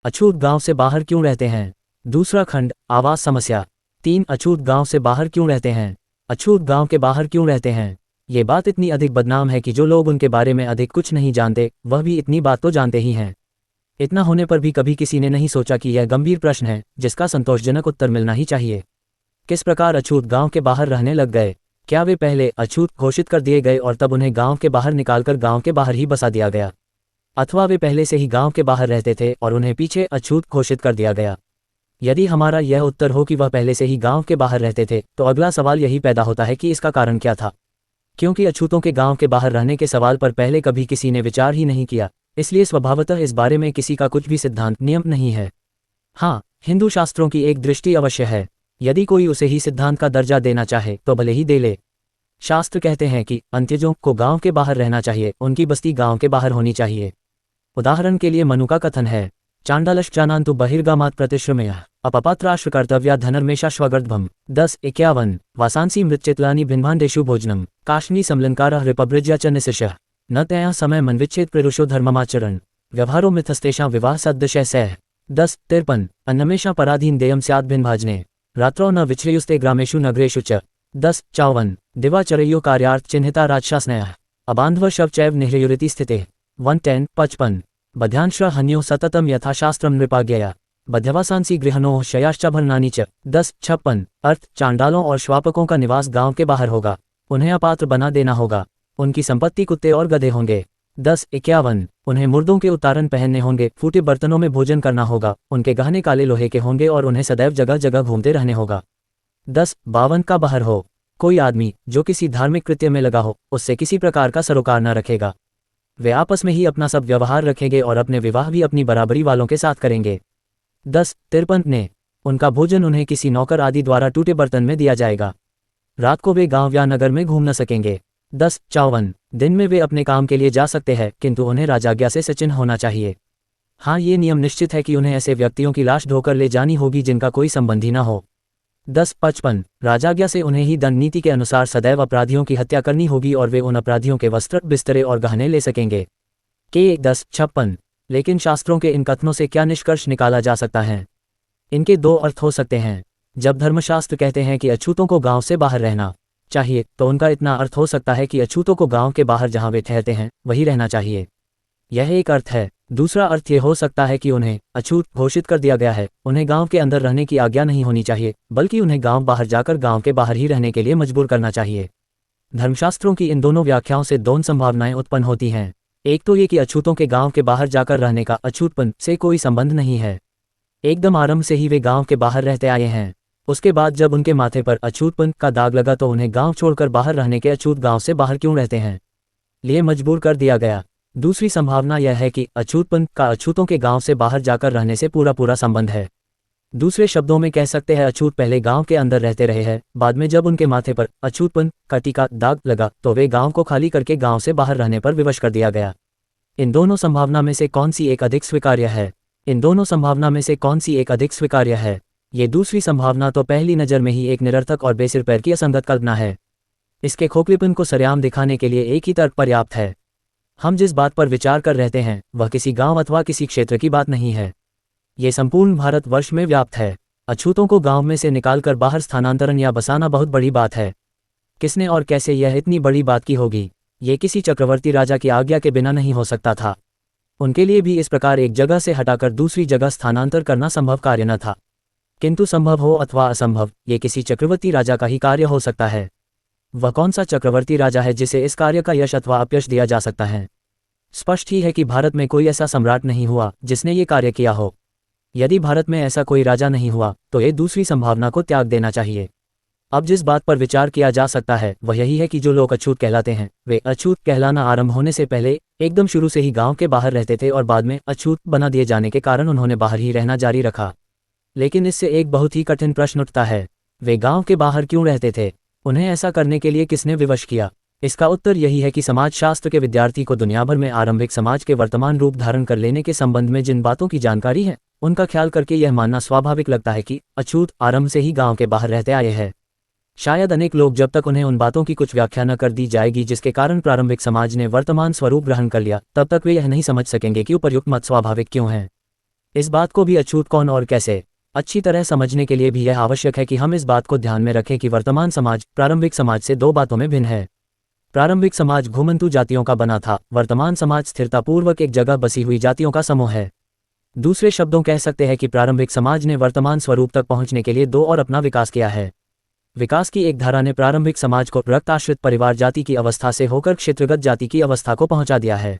अछूत गांव से बाहर क्यों रहते हैं? दूसरा खंड, आवास समस्या। 3 अछूत गांव से बाहर क्यों रहते हैं? अछूत गांव के बाहर क्यों रहते हैं? ये बात इतनी अधिक बदनाम है कि जो लोग उनके बारे में अधिक कुछ नहीं जानते वह भी इतनी बात तो जानते ही हैं। इतना होने पर भी कभी किसी ने नहीं सोचा कि यह गंभीर प्रश्न है जिसका संतोषजनक उत्तर मिलना ही चाहिए। किस प्रकार अछूत गांव के बाहर रहने लग गए? क्या वे पहले अछूत घोषित कर दिए गए और तब उन्हें गांव के बाहर निकालकर गांव के बाहर ही बसा दिया गया, अथवा वे पहले से ही गांव के बाहर रहते थे और उन्हें पीछे अछूत घोषित कर दिया गया? यदि हमारा यह उत्तर हो कि वह पहले से ही गांव के बाहर रहते थे तो अगला सवाल यही पैदा होता है कि इसका कारण क्या था। क्योंकि अछूतों के गांव के बाहर रहने के सवाल पर पहले कभी किसी ने विचार ही नहीं किया, इसलिए स्वभावतः इस बारे में किसी का कुछ भी सिद्धांत नियम नहीं है। हाँ, हिंदू शास्त्रों की एक दृष्टि अवश्य है। यदि कोई उसे ही सिद्धांत का दर्जा देना चाहे तो भले ही दे ले। शास्त्र कहते हैं कि अंत्यजों को गांव के बाहर रहना चाहिए, उनकी बस्ती गांव के बाहर होनी चाहिए। उदाहरण के लिए मनु का कथन है, चांडालश्च जानान्तु बहिर्गामात् प्रतिश्रमेयः अपपात्राश्व कर्तव्या धनर्मेषाश्वगर्भम 10:51 वासांसी मृतचेतलानि भिन्भाण्डेषु भोजनम काश्मी समलंकारः रिपभृज्या च निशिशः न तया समय मनविच्छेद प्रेरुषो धर्ममाचरण व्यवहारो मिथस्तेषां विवाह सद्दशः सः 10:53 अन्नमेषा पराधीन देयम स्यात् भिन्भाजने रात्रौ न विच्छ्रेयुस्ते ग्रामेषु नगरेषु च 10:54 दिवाचरयो कार्यार्थ चिन्हिता राजशासनयः अबान्धव शवचैव निह्रयुरिति स्थिते 1:10-55 बध्यांश्र हन्यो सततम यथाशास्त्रम नृपाज्ञया बध्यवासांसी गृहणोः शयाश्चाभरणानि च 10:56 अर्थ, चांडालों और श्वापकों का निवास गांव के बाहर होगा, उन्हें अपात्र बना देना होगा, उनकी संपत्ति कुत्ते और गधे होंगे। 10:51 उन्हें मुर्दों के उतारन पहनने होंगे, फूटे बर्तनों में भोजन करना होगा, उनके गहने काले लोहे के होंगे और उन्हें सदैव जगह जगह घूमते रहने होगा। 10:52 का बाहर हो, कोई आदमी जो किसी धार्मिक कृत्य में लगा हो उससे किसी प्रकार का सरोकार न रखेगा। वे आपस में ही अपना सब व्यवहार रखेंगे और अपने विवाह भी अपनी बराबरी वालों के साथ करेंगे। 10:53 ने उनका भोजन उन्हें किसी नौकर आदि द्वारा टूटे बर्तन में दिया जाएगा। रात को वे गांव या नगर में घूम न सकेंगे। 10:54 दिन में वे अपने काम के लिए जा सकते हैं किंतु उन्हें राजाज्ञा से सचिन्ह होना चाहिए। हाँ, ये नियम निश्चित है कि उन्हें ऐसे व्यक्तियों की लाश ढोकर ले जानी होगी जिनका कोई संबंधी न हो। 10:55 राजाज्ञा से उन्हें ही दंड नीति के अनुसार सदैव अपराधियों की हत्या करनी होगी और वे उन अपराधियों के वस्त्र, बिस्तरे और गहने ले सकेंगे। के 10:56 लेकिन शास्त्रों के इन कथनों से क्या निष्कर्ष निकाला जा सकता है? इनके 2 अर्थ हो सकते हैं। जब धर्मशास्त्र कहते हैं कि अछूतों को गांव से बाहर रहना चाहिए तो उनका इतना अर्थ हो सकता है कि अछूतों को गांव के बाहर जहां वे ठहरते हैं वहीं रहना चाहिए। यह एक अर्थ है। दूसरा अर्थ ये हो सकता है कि उन्हें अछूत घोषित कर दिया गया है, उन्हें गांव के अंदर रहने की आज्ञा नहीं होनी चाहिए बल्कि उन्हें गांव बाहर जाकर गांव के बाहर ही रहने के लिए मजबूर करना चाहिए। धर्मशास्त्रों की इन दोनों व्याख्याओं से 2 संभावनाएं उत्पन्न होती हैं। एक तो ये कि अछूतों के गांव के बाहर जाकर रहने का अछूतपन से कोई संबंध नहीं है, एकदम आरंभ से ही वे गांव के बाहर रहते आए हैं। उसके बाद जब उनके माथे पर अछूतपन का दाग लगा तो उन्हें गांव छोड़कर बाहर रहने के अछूत गांव से बाहर क्यों रहते हैं लिए मजबूर कर दिया गया। दूसरी संभावना यह है कि अछूतपन का अछूतों के गांव से बाहर जाकर रहने से पूरा संबंध है। दूसरे शब्दों में कह सकते हैं, अछूत पहले गांव के अंदर रहते रहे हैं, बाद में जब उनके माथे पर अछूतपन का टीका दाग लगा तो वे गांव को खाली करके गांव से बाहर रहने पर विवश कर दिया गया। इन दोनों संभावना में से कौन सी एक अधिक स्वीकार्य है? इन दोनों संभावना में से कौन सी एक अधिक स्वीकार्य है? ये दूसरी संभावना तो पहली नज़र में ही एक निरर्थक और बेसिर पैर की असंगत कल्पना है। इसके खोखलेपन को सरेआम दिखाने के लिए एक ही तर्क पर्याप्त है। हम जिस बात पर विचार कर रहते हैं वह किसी गांव अथवा किसी क्षेत्र की बात नहीं है, ये संपूर्ण भारतवर्ष में व्याप्त है। अछूतों को गांव में से निकालकर बाहर स्थानांतरण या बसाना बहुत बड़ी बात है। किसने और कैसे यह इतनी बड़ी बात की होगी? ये किसी चक्रवर्ती राजा की आज्ञा के बिना नहीं हो सकता था। उनके लिए भी इस प्रकार एक जगह से हटाकर दूसरी जगह स्थानांतर करना संभव कार्य न था। किंतु संभव हो अथवा असंभव, ये किसी चक्रवर्ती राजा का ही कार्य हो सकता है। वह कौन सा चक्रवर्ती राजा है जिसे इस कार्य का यश अथवा अपयश दिया जा सकता है? स्पष्ट ही है कि भारत में कोई ऐसा सम्राट नहीं हुआ जिसने ये कार्य किया हो। यदि भारत में ऐसा कोई राजा नहीं हुआ तो ये दूसरी संभावना को त्याग देना चाहिए। अब जिस बात पर विचार किया जा सकता है वह यही है कि जो लोग अछूत कहलाते हैं वे अछूत कहलाना आरंभ होने से पहले एकदम शुरू से ही गांव के बाहर रहते थे और बाद में अछूत बना दिए जाने के कारण उन्होंने बाहर ही रहना जारी रखा। लेकिन इससे एक बहुत ही कठिन प्रश्न उठता है, वे गांव के बाहर क्यों रहते थे? उन्हें ऐसा करने के लिए किसने विवश किया? इसका उत्तर यही है कि समाजशास्त्र के विद्यार्थी को दुनिया भर में आरंभिक समाज के वर्तमान रूप धारण कर लेने के संबंध में जिन बातों की जानकारी है उनका ख्याल करके यह मानना स्वाभाविक लगता है कि अछूत आरंभ से ही गांव के बाहर रहते आए हैं। शायद अनेक लोग जब तक उन्हें उन बातों की कुछ व्याख्या न कर दी जाएगी जिसके कारण प्रारंभिक समाज ने वर्तमान स्वरूप ग्रहण कर लिया, तब तक वे यह नहीं समझ सकेंगे कि उपर्युक्त मत स्वाभाविक क्यों है। इस बात को भी अछूत कौन और कैसे अच्छी तरह समझने के लिए भी यह आवश्यक है कि हम इस बात को ध्यान में रखें कि वर्तमान समाज प्रारंभिक समाज से दो बातों में भिन्न है। प्रारंभिक समाज घुमंतू जातियों का बना था, वर्तमान समाज स्थिरतापूर्वक एक जगह बसी हुई जातियों का समूह है। दूसरे शब्दों कह सकते हैं कि प्रारंभिक समाज ने वर्तमान स्वरूप तक पहुंचने के लिए दो और अपना विकास किया है। विकास की एक धारा ने प्रारंभिक समाज को रक्त आश्रित परिवार जाति की अवस्था से होकर क्षेत्रगत जाति की अवस्था को पहुंचा दिया है।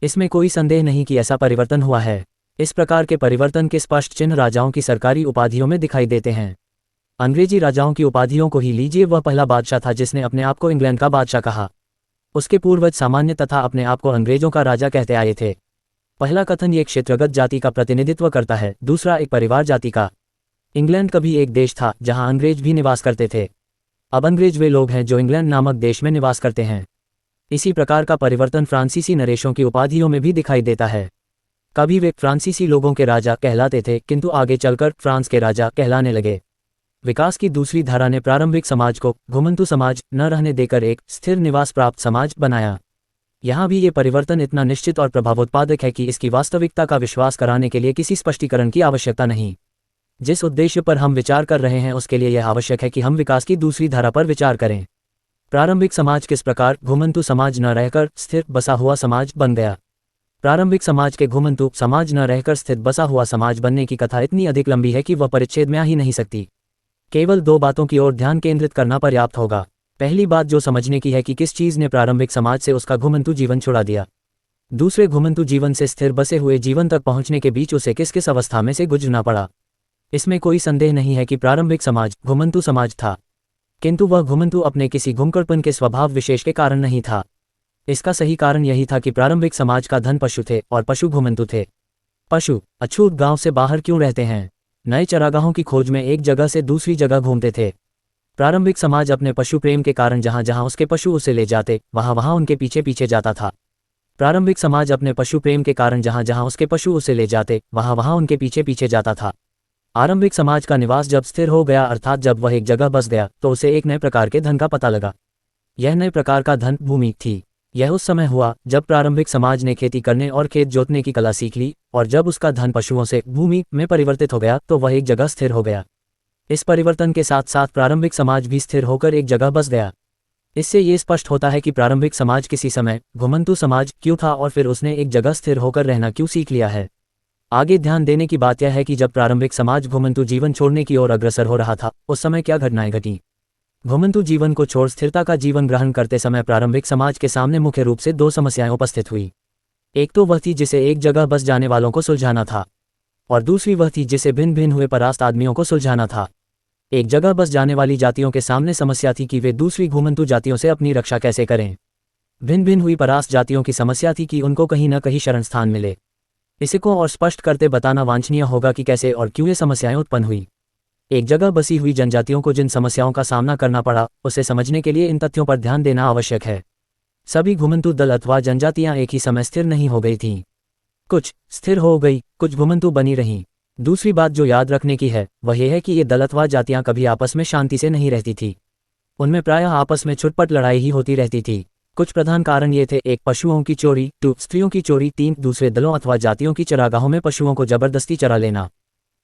इसमें कोई संदेह नहीं कि ऐसा परिवर्तन हुआ है। इस प्रकार के परिवर्तन के स्पष्ट चिन्ह राजाओं की सरकारी उपाधियों में दिखाई देते हैं। अंग्रेजी राजाओं की उपाधियों को ही लीजिए, वह पहला बादशाह था जिसने अपने आप को इंग्लैंड का बादशाह कहा। उसके पूर्वज सामान्य तथा अपने आप को अंग्रेजों का राजा कहते आए थे। पहला कथन ये क्षेत्रगत जाति का प्रतिनिधित्व करता है, दूसरा एक परिवार जाति का। इंग्लैंड कभी एक देश था जहां अंग्रेज भी निवास करते थे। अब अंग्रेज वे लोग हैं जो इंग्लैंड नामक देश में निवास करते हैं। इसी प्रकार का परिवर्तन फ्रांसीसी नरेशों की उपाधियों में भी दिखाई देता है। कभी वे फ्रांसीसी लोगों के राजा कहलाते थे, किंतु आगे चलकर फ्रांस के राजा कहलाने लगे। विकास की दूसरी धारा ने प्रारंभिक समाज को घुमंतू समाज न रहने देकर एक स्थिर निवास प्राप्त समाज बनाया। यहाँ भी ये परिवर्तन इतना निश्चित और प्रभावोत्पादक है कि इसकी वास्तविकता का विश्वास कराने के लिए किसी स्पष्टीकरण की आवश्यकता नहीं। जिस उद्देश्य पर हम विचार कर रहे हैं उसके लिए यह आवश्यक है कि हम विकास की दूसरी धारा पर विचार करें। प्रारंभिक समाज किस प्रकार घुमंतू समाज न रहकर स्थिर बसा हुआ समाज बन गया। प्रारंभिक समाज के घुमंतू समाज न रहकर स्थिर बसा हुआ समाज बनने की कथा इतनी अधिक लंबी है कि वह परिच्छेद में आ ही नहीं सकती। केवल दो बातों की ओर ध्यान केंद्रित करना पर्याप्त होगा। पहली बात जो समझने की है कि किस चीज़ ने प्रारंभिक समाज से उसका घुमंतू जीवन छुड़ा दिया। दूसरे घुमंतू जीवन से स्थिर बसे हुए जीवन तक पहुंचने के बीच उसे किस किस अवस्था में से गुजरना पड़ा। इसमें कोई संदेह नहीं है कि प्रारंभिक समाज घुमंतू समाज था, किंतु वह घुमंतू अपने किसी घुमकड़पन के स्वभाव विशेष के कारण नहीं था। इसका सही कारण यही था कि प्रारंभिक समाज का धन पशु थे और पशु घुमंतू थे। पशु अछूत गांव से बाहर क्यों रहते हैं? नए चरागाहों की खोज में एक जगह से दूसरी जगह घूमते थे। प्रारंभिक समाज अपने पशु प्रेम के कारण जहां जहां उसके पशु उसे ले जाते वहां वहां उनके पीछे पीछे जाता था। प्रारंभिक समाज अपने पशु प्रेम के कारण जहां जहां उसके पशु उसे ले जाते वहां वहां उनके पीछे पीछे जाता था। आरंभिक समाज का निवास जब स्थिर हो गया, अर्थात जब वह एक जगह बस गया, तो उसे एक नए प्रकार के धन का पता लगा। यह नए प्रकार का धन भूमि थी। यह उस समय हुआ जब प्रारंभिक समाज ने खेती करने और खेत जोतने की कला सीख ली, और जब उसका धन पशुओं से भूमि में परिवर्तित हो गया तो वह एक जगह स्थिर हो गया। इस परिवर्तन के साथ साथ प्रारंभिक समाज भी स्थिर होकर एक जगह बस गया। इससे ये स्पष्ट होता है कि प्रारंभिक समाज किसी समय घुमंतू समाज क्यों था और फिर उसने एक जगह स्थिर होकर रहना क्यों सीख लिया है। आगे ध्यान देने की बात यह है कि जब प्रारंभिक समाज घुमंतू जीवन छोड़ने की ओर अग्रसर हो रहा था उस समय क्या घटनाएं घटीं। घुमंतू जीवन को छोड़ स्थिरता का जीवन ग्रहण करते समय प्रारंभिक समाज के सामने मुख्य रूप से दो समस्याएं उपस्थित हुई। एक तो वह थी जिसे एक जगह बस जाने वालों को सुलझाना था, और दूसरी वह थी जिसे भिन्न भिन्न हुए परास्त आदमियों को सुलझाना था। एक जगह बस जाने वाली जातियों के सामने समस्या थी कि वे दूसरी घुमंतू जातियों से अपनी रक्षा कैसे करें। भिन्न भिन्न हुई परास्त जातियों की समस्या थी कि उनको कहीं न कहीं शरण स्थान मिले। इसी को और स्पष्ट करते बताना वांछनीय होगा कि कैसे और क्यों ये समस्याएं उत्पन्न हुई। एक जगह बसी हुई जनजातियों को जिन समस्याओं का सामना करना पड़ा उसे समझने के लिए इन तथ्यों पर ध्यान देना आवश्यक है। सभी घुमंतू दल अथवा जनजातियां एक ही समय स्थिर नहीं हो गई थीं। कुछ स्थिर हो गई, कुछ घुमंतू बनी रहीं। दूसरी बात जो याद रखने की है वह यह है कि ये दल अथवा जातियां कभी आपस में शांति से नहीं रहती थी। उनमें प्रायः आपस में छुटपट लड़ाई ही होती रहती थी। कुछ प्रधान कारण ये थे: 1 पशुओं की चोरी, 2 स्त्रियों की चोरी, 3 दूसरे दलों अथवा जातियों की चरागाहों में पशुओं को जबरदस्ती चरा लेना।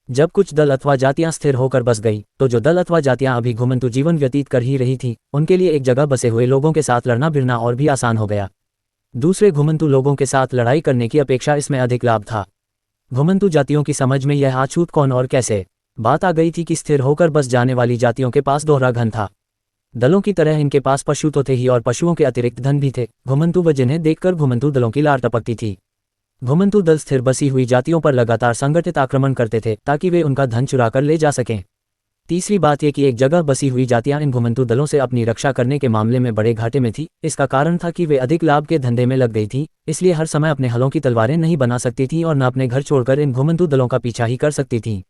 जब कुछ दल अथवा जातियां स्थिर होकर बस गई तो जो दल अथवा जातियां अभी घुमंतू जीवन व्यतीत कर ही रही थीं उनके लिए एक जगह बसे हुए लोगों के साथ लड़ना भिड़ना और भी आसान हो गया। दूसरे घुमंतू लोगों के साथ लड़ाई करने की अपेक्षा इसमें अधिक लाभ था। घुमंतू जातियों की समझ में यह अछूत कौन और कैसे बात आ गई थी कि स्थिर होकर बस जाने वाली जातियों के पास दोहरा धन था। दलों की तरह इनके पास पशु तो थे ही और पशुओं के अतिरिक्त धन भी थे। घुमंतू व जिन्हें देखकर घुमंतू दलों की लार टपकती थी। घुमंतू दल स्थिर बसी हुई जातियों पर लगातार संगठित आक्रमण करते थे ताकि वे उनका धन चुरा कर ले जा सकें। तीसरी बात यह कि एक जगह बसी हुई जातियां इन घुमंतू दलों से अपनी रक्षा करने के मामले में बड़े घाटे में थी। इसका कारण था कि वे अधिक लाभ के धंधे में लग गई थीं, इसलिए हर समय अपने हलों की तलवारें नहीं बना सकती थीं और न अपने घर छोड़कर इन घुमंतू दलों का पीछा ही कर सकती थीं।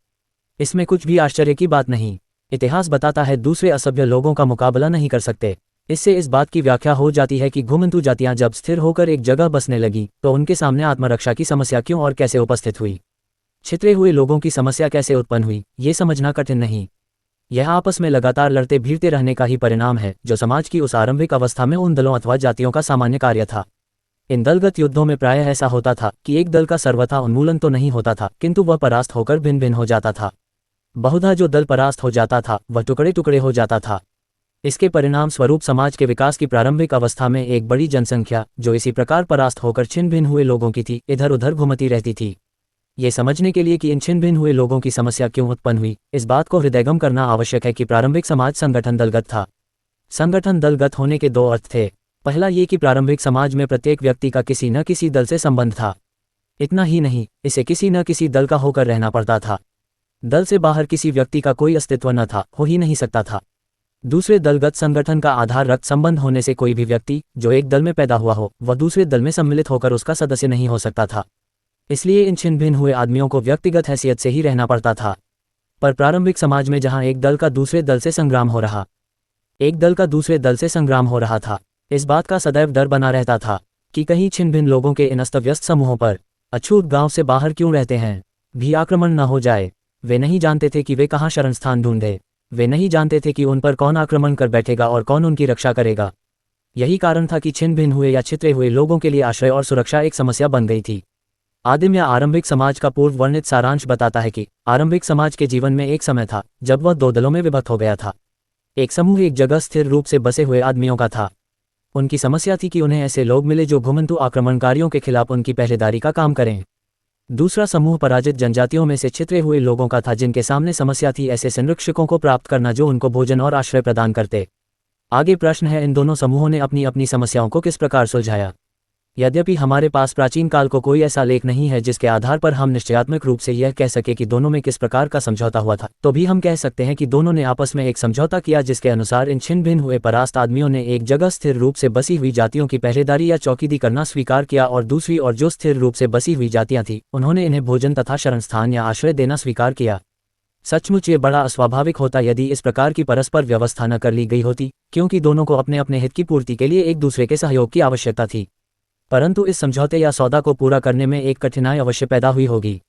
इसमें कुछ भी आश्चर्य की बात नहीं। इतिहास बताता है दूसरे असभ्य लोगों का मुकाबला नहीं कर सकते। इससे इस बात की व्याख्या हो जाती है कि घुमंतू जातियां जब स्थिर होकर एक जगह बसने लगी तो उनके सामने आत्मरक्षा की समस्या क्यों और कैसे उपस्थित हुई। छितरे हुए लोगों की समस्या कैसे उत्पन्न हुई ये समझना कठिन नहीं। यह आपस में लगातार लड़ते भीड़ते रहने का ही परिणाम है जो समाज की उस आरंभिक अवस्था में उन दलों अथवा जातियों का सामान्य कार्य था। इन दलगत युद्धों में प्रायः ऐसा होता था कि एक दल का सर्वथा उन्मूलन तो नहीं होता था, किंतु वह परास्त होकर भिन्न भिन्न हो जाता था। बहुधा जो दल परास्त हो जाता था वह टुकड़े टुकड़े हो जाता था। इसके परिणाम स्वरूप समाज के विकास की प्रारंभिक अवस्था में एक बड़ी जनसंख्या, जो इसी प्रकार परास्त होकर छिन्न भिन्न हुए लोगों की थी, इधर उधर घुमती रहती थी। ये समझने के लिए कि इन छिन्न भिन्न हुए लोगों की समस्या क्यों उत्पन्न हुई, इस बात को हृदयंगम करना आवश्यक है कि प्रारंभिक समाज संगठन दलगत था। संगठन दलगत होने के दो अर्थ थे। पहला ये कि प्रारंभिक समाज में प्रत्येक व्यक्ति का किसी न किसी दल से संबंध था। इतना ही नहीं, इसे किसी न किसी दल का होकर रहना पड़ता था। दल से बाहर किसी व्यक्ति का कोई अस्तित्व न था, हो ही नहीं सकता था। दूसरे दलगत संगठन का आधार रक्त संबंध होने से कोई भी व्यक्ति जो एक दल में पैदा हुआ हो वह दूसरे दल में सम्मिलित होकर उसका सदस्य नहीं हो सकता था। इसलिए इन छिन्न भिन्न हुए आदमियों को व्यक्तिगत हैसियत से ही रहना पड़ता था। पर प्रारंभिक समाज में जहां एक दल का दूसरे दल से संग्राम हो रहा था, इस बात का सदैव डर बना रहता था कि कहीं छिन्न भिन्न लोगों के इन अस्तव्यस्त समूहों पर अछूत गांव से बाहर क्यों रहते हैं भी आक्रमण न हो जाए। वे नहीं जानते थे कि वे कहाँ शरण स्थान ढूंढे। वे नहीं जानते थे कि उन पर कौन आक्रमण कर बैठेगा और कौन उनकी रक्षा करेगा। यही कारण था कि छिन्न भिन्न हुए या छितरे हुए लोगों के लिए आश्रय और सुरक्षा एक समस्या बन गई थी। आदिम या आरंभिक समाज का पूर्व वर्णित सारांश बताता है कि आरंभिक समाज के जीवन में एक समय था जब वह दो दलों में विभक्त हो गया था। एक समूह एक जगह स्थिर रूप से बसे हुए आदमियों का था। उनकी समस्या थी कि उन्हें ऐसे लोग मिले जो घुमंतु आक्रमणकारियों के खिलाफ उनकी पहरेदारी का काम करें। दूसरा समूह पराजित जनजातियों में से छितरे हुए लोगों का था, जिनके सामने समस्या थी ऐसे संरक्षकों को प्राप्त करना जो उनको भोजन और आश्रय प्रदान करते। आगे प्रश्न है, इन दोनों समूहों ने अपनी अपनी समस्याओं को किस प्रकार सुलझाया। यद्यपि हमारे पास प्राचीन काल को कोई ऐसा लेख नहीं है जिसके आधार पर हम निश्चयात्मक रूप से यह कह सके कि दोनों में किस प्रकार का समझौता हुआ था, तो भी हम कह सकते हैं कि दोनों ने आपस में एक समझौता किया जिसके अनुसार इन छिन्न भिन्न हुए परास्त आदमियों ने एक जगह स्थिर रूप से बसी हुई जातियों की पहरेदारी या चौकीदी करना स्वीकार किया और दूसरी और जो स्थिर रूप से बसी हुई जातियां थीं उन्होंने इन्हें भोजन तथा शरणस्थान या आश्रय देना स्वीकार किया। सचमुच ये बड़ा अस्वाभाविक होता यदि इस प्रकार की परस्पर व्यवस्था न कर ली गई होती, क्योंकि दोनों को अपने अपने हित की पूर्ति के लिए एक दूसरे के सहयोग की आवश्यकता थी। परंतु इस समझौते या सौदा को पूरा करने में एक कठिनाई अवश्य पैदा हुई होगी।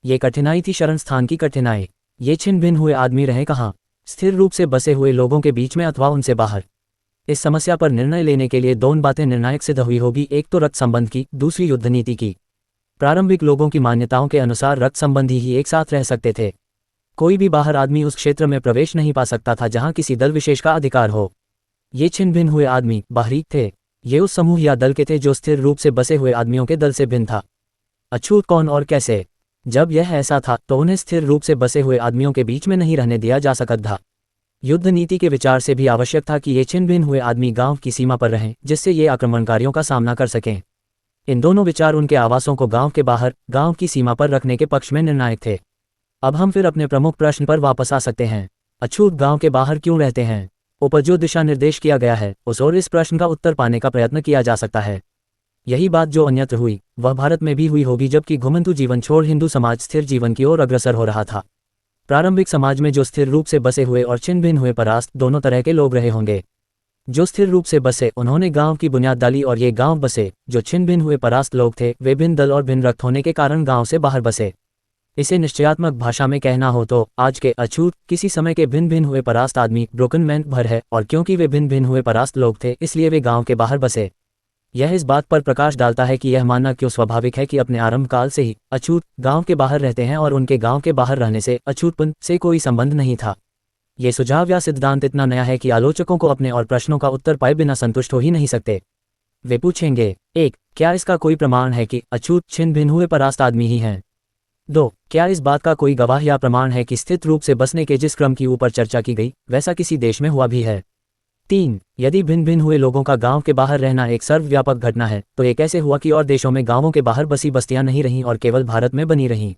ये कठिनाई थी शरण स्थान की कठिनाई। ये छिन्न भिन्न हुए आदमी रहे कहाँ, स्थिर रूप से बसे हुए लोगों के बीच में अथवा उनसे बाहर। इस समस्या पर निर्णय लेने के लिए दोनों बातें निर्णायक सिद्ध हुई होगी, एक तो रक्त संबंध की, दूसरी युद्ध नीति की। प्रारंभिक लोगों की मान्यताओं के अनुसार रक्त संबंधी ही एक साथ रह सकते थे। कोई भी बाहर आदमी उस क्षेत्र में प्रवेश नहीं पा सकता था जहां किसी दल विशेष का अधिकार हो। ये छिन्न भिन्न हुए आदमी बाहरी थे। ये उस समूह या दल के थे जो स्थिर रूप से बसे हुए आदमियों के दल से भिन्न था। अछूत कौन और कैसे? जब यह ऐसा था तो उन्हें स्थिर रूप से बसे हुए आदमियों के बीच में नहीं रहने दिया जा सकता था। युद्ध नीति के विचार से भी आवश्यक था कि ये छिन्न भिन्न हुए आदमी गांव की सीमा पर रहें, जिससे ये आक्रमणकारियों का सामना कर सकें। इन दोनों विचार उनके आवासों को गांव के बाहर, गांव की सीमा पर रखने के पक्ष में निर्णायक थे। अब हम फिर अपने प्रमुख प्रश्न पर वापस आ सकते हैं। अछूत गांव के बाहर क्यों रहते हैं? ऊपर जो दिशा निर्देश किया गया है उस और इस प्रश्न का उत्तर पाने का प्रयत्न किया जा सकता है। यही बात जो अन्यत्र हुई वह भारत में भी हुई होगी, जबकि घुमंतु जीवन छोड़ हिंदू समाज स्थिर जीवन की ओर अग्रसर हो रहा था। प्रारंभिक समाज में जो स्थिर रूप से बसे हुए और छिन्न भिन्न हुए परास्त दोनों तरह के लोग रहे होंगे। जो स्थिर रूप से बसे उन्होंने गांव की बुनियाद डाली, और ये गांव बसे जो छिन्न भिन्न हुए परास्त लोग थे वे भिन्न दल और भिन्न रक्त होने के कारण गांव से बाहर बसे। इसे निश्चयात्मक भाषा में कहना हो तो आज के अछूत किसी समय के भिन्न भिन्न हुए परास्त आदमी ब्रोकन मैन भर है, और क्योंकि वे भिन्न भिन्न हुए परास्त लोग थे इसलिए वे गांव के बाहर बसे। यह इस बात पर प्रकाश डालता है कि यह मानना क्यों स्वाभाविक है कि अपने आरंभ काल से ही अछूत गांव के बाहर रहते हैं और उनके गांव के बाहर रहने से अछूतपन से कोई संबंध नहीं था। ये सुझाव या सिद्धांत इतना नया है कि आलोचकों को अपने और प्रश्नों का उत्तर पाए बिना संतुष्ट हो ही नहीं सकते। वे पूछेंगे, 1. क्या इसका कोई प्रमाण है कि अछूत छिन्न भिन्न हुए परास्त आदमी ही हैं? 2. क्या इस बात का कोई गवाह या प्रमाण है कि स्थित रूप से बसने के जिस क्रम की ऊपर चर्चा की गई वैसा किसी देश में हुआ भी है? 3. यदि भिन्न भिन्न हुए लोगों का गांव के बाहर रहना एक सर्वव्यापक घटना है तो ये कैसे हुआ कि और देशों में गांवों के बाहर बसी बस्तियां नहीं रहीं और केवल भारत में बनी रहीं?